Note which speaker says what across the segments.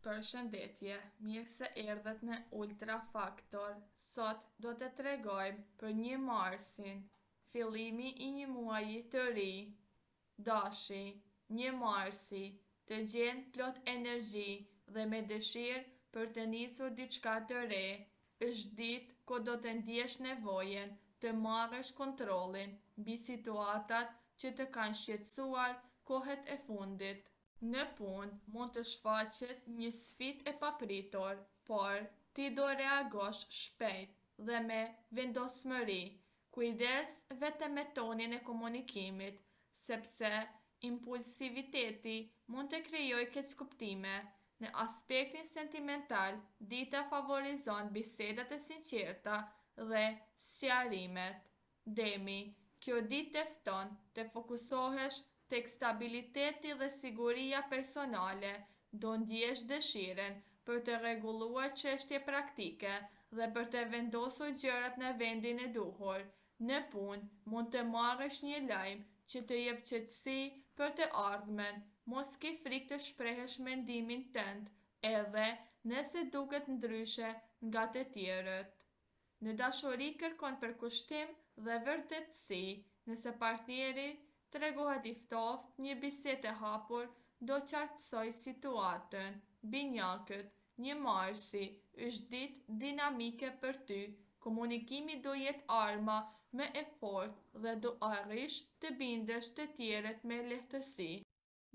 Speaker 1: Përshëndetje, mirë se erdhët në Ultra Faktor. Sot do të tregojmë për një marsin, fillimi i një muaji të ri. Dashi, një marsi, të gjen plot energji dhe me dëshirë për të nisur diçka të re. Është ditë ku do të ndjesh nevojen të marrësh kontrollin mbi situatat që të kanë shqetësuar kohët e fundit. Në punë mund të shfaqet një sfidë e papritur, por ti do reagosh shpejt dhe me vendosmëri. Kujdes vetëm me tonin e komunikimit, sepse impulsiviteti mund të krijojë keqkuptime. Në aspektin sentimental, dita favorizon bisedat e sinqerta dhe sqarimet. Demi, kjo ditë të fton të fokusohesh tek stabiliteti dhe siguria personale, do ndjesh dëshiren për të rregulluar çështje praktike dhe për të vendosur gjërat në vendin e duhur. Në punë mund të marrësh një lajm që të jep qetësi për të ardhmen. Mos ke frikë të shprehësh mendimin tënd, edhe nëse duket ndryshe nga të tjerët. Në dashuri kërkon përkushtim dhe vërtetësi. Nëse partneri tregohet i ftoftë, një bisedë e hapur do qartësoj situatën. Binjakët, një marsi, është ditë dinamike për ty. Komunikimi do jetë arma më e fortë dhe do arrish të bindesh të tjerët me lehtësi.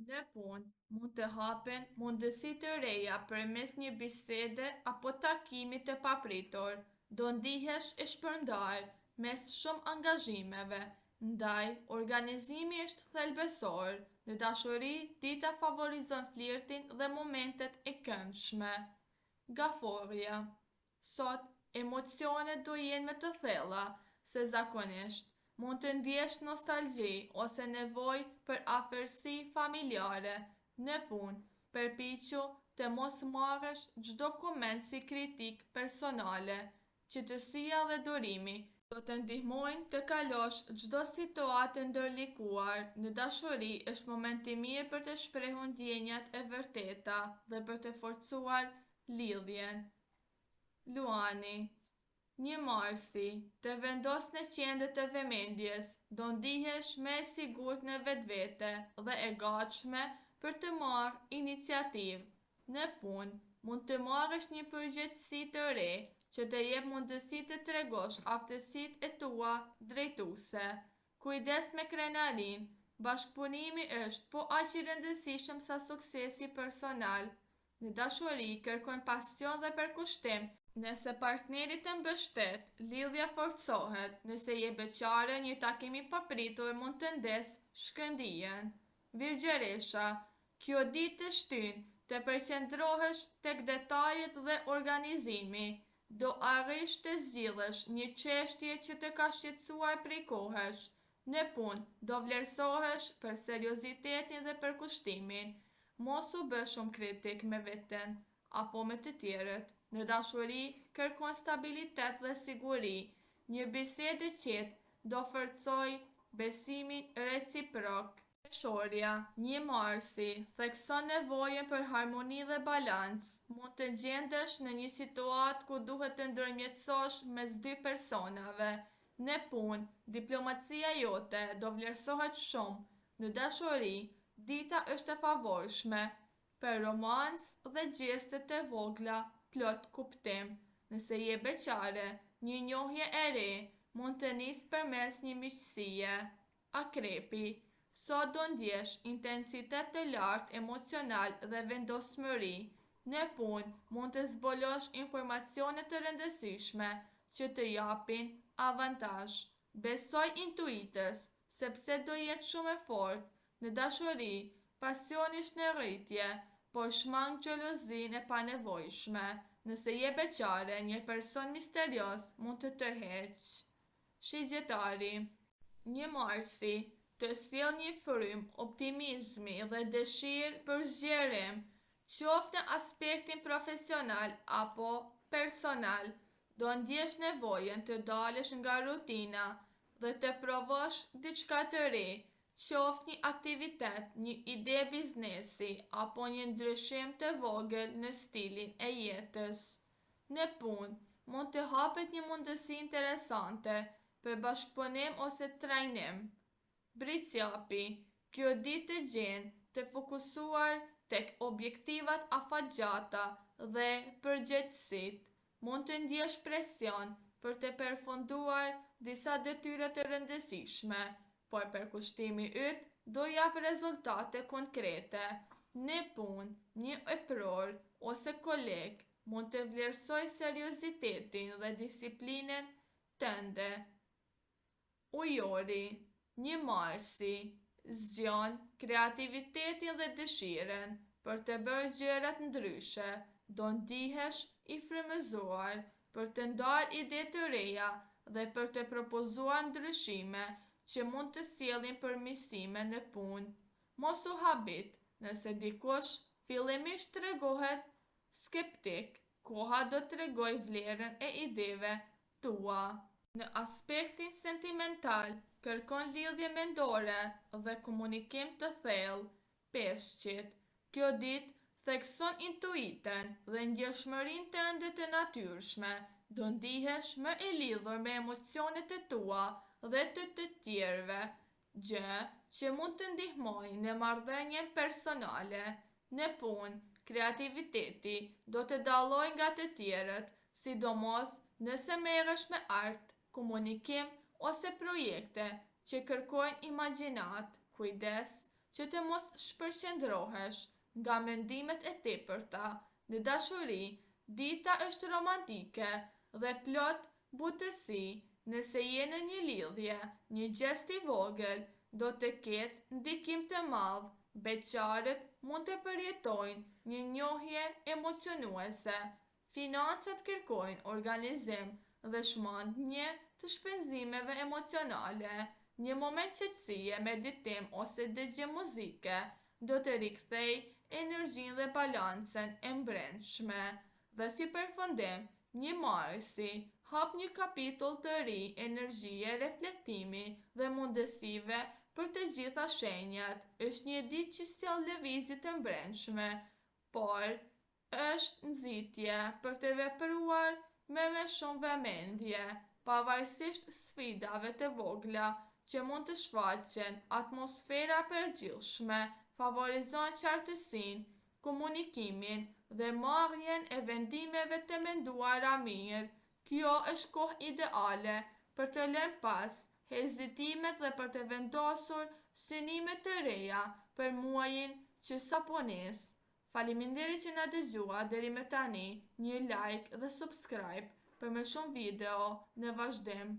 Speaker 1: Në punë mund të hapen mundësi të reja përmes një bisede apo takimi të papritur. Do ndihesh e shpërndar mes shumë angazhimeve, ndaj organizimi është thelbësor. Në dashuri, dita favorizon flirtin dhe momentet e këndshme. Gaforja, sot emocionet do jenë më të thella se zakonisht. Mund të ndjesh nostalgji ose nevojë për afërsi familjare. Në punë, përpiqu të mos marrësh çdo koment si kritikë personale. Qetësia dhe durimi do të ndihmojnë të kalosh çdo situatë ndërlikuar. Në dashuri është moment i mirë për të shprehur ndjenjat e vërteta dhe për të forcuar lidhjen. Luani, një marsi, të vendos në qendër të vëmendjes, do ndihesh më e sigurt në vetvete dhe e gatshme për të marrë iniciativë. Në punë, mund të marrësh një përgjegjësi të re që të jep mundësi të tregosh aftësitë e tua drejtuese. Kujdes me krenarin, bashkëpunimi është po aq i rëndësishëm sa suksesi personal. Në dashuri kërkon pasion dhe përkushtim. Nëse partneri të mbështet, lidhja forcohet. Nëse je beqare, një takim i papritur mund të ndesë shkëndijën. Virgjëresha, kjo ditë të shtyn të përqendrohesh tek detajet dhe organizimi. Do arrish të zgjidhësh një çështje që të ka shqetësuar prej kohësh. Në punë, do vlerësohesh për seriozitetin dhe përkushtimin. Mos u bë shumë kritik me veten apo me të tjerët. Në dashuri kërkon stabilitet dhe siguri. Një bisedë e qetë do forcojë besimin reciprok. Peshorja, një marsi, thekson nevojën për harmoni dhe balancë. Mund të gjendesh në një situatë ku duhet të ndërmjetësosh mes dy personave. Në punë, diplomacia jote do vlerësohet shumë. Në dashuri, dita është e favorshme për romancë dhe gjeste të vogla plot kuptim. Nëse je beqare, një njohje e re mund të nisë përmes një miqësie. Akrepi, sot do ndjesh intensitet të lartë emocional dhe vendosmëri. Në punë mund të zbulosh informacione të rëndësishme që të japin avantazh. Besoj intuitës, sepse do jetë shumë e fortë. Në dashuri, pasioni është në rritje, por shmang xhelozinë e panevojshme. Nëse je beqare, një person misterios mund të tërheqë. Shigjetari, një marsi, të sjell një frym optimizmi dhe dëshirë për zgjerim, qoftë në aspektin profesional apo personal. Do ndjesh nevojën të dalësh nga rutina dhe të provosh diçka të re. Qoft një aktivitet, një ide biznesi apo një ndryshim të vogël në stilin e jetës. Në punë, mund të hapet një mundësi interesante për bashkëpunim ose trajnim. Britsjapi, kjo ditë të gjenë të fokusuar tek objektivat afatgjata dhe përgjegjësitë. Mund të ndjesh presion për të përfunduar disa detyra të rëndësishme, por përkushtimi yt do jap rezultate konkrete. Në punë, një epror ose koleg mund të vlerësoj seriozitetin dhe disiplinën tënde. Ujori, një marsi, zgjon kreativitetin dhe dëshirën për të bërë gjërat ndryshe. Do ndihesh i frymëzuar për të ndarë ide të reja dhe për të propozuar ndryshime që mund të sjellin përmirësime në punë. Mos u habit, nëse dikush fillimisht tregohet skeptik, koha do t'tregojë vlerën e ideve tua. Në aspektin sentimental, kërkon lidhje mendore dhe komunikim të thellë. Peshqit, kjo ditë thekson intuitën dhe ndjeshmërinë tënde të natyrshme. Do ndihesh më i lidhur me emocionet e tua dhe të tjerëve, gjë që mund të ndihmojë në marrëdhënien personale. Në punë, kreativiteti do të dallojë nga të tjerët, sidomos nëse merresh me art, komunikim ose projekte që kërkojnë imagjinat. Kujdes që të mos shpërqendrohesh nga mendimet e tepërta. Në dashuri, dita është romantike dhe plot butësi. Nëse je në një lidhje, një gest i vogël do të ketë ndikim të madh. Beqarët mund të përjetojnë një njohje emocionuese. Financat kërkojnë organizim dhe shmangje të shpenzimeve emocionale. Një moment qetësie, meditim ose dëgjim muzike do të rikthejë energjinë dhe balancën e brendshme. Dhe si përfundim, një marsi hap një kapitull të ri energjie, reflektimi dhe mundësive për të gjitha shenjat. Është një ditë që sjell lëvizje të brendshme, por është nxitje për të vepruar me më shumë vëmendje, pavarësisht sfidave të vogla që mund të shfaqen. Atmosfera e përgjithshme favorizon qartësinë, komunikimin dhe marrjen e vendimeve të menduara mirë. Kjo është kohë ideale për të lënë pas hezitimet dhe për të vendosur synime të reja për muajin që sapo nis. Faleminderit që na dëgjuat deri më tani. Një like dhe subscribe për më shumë video në vazhdim.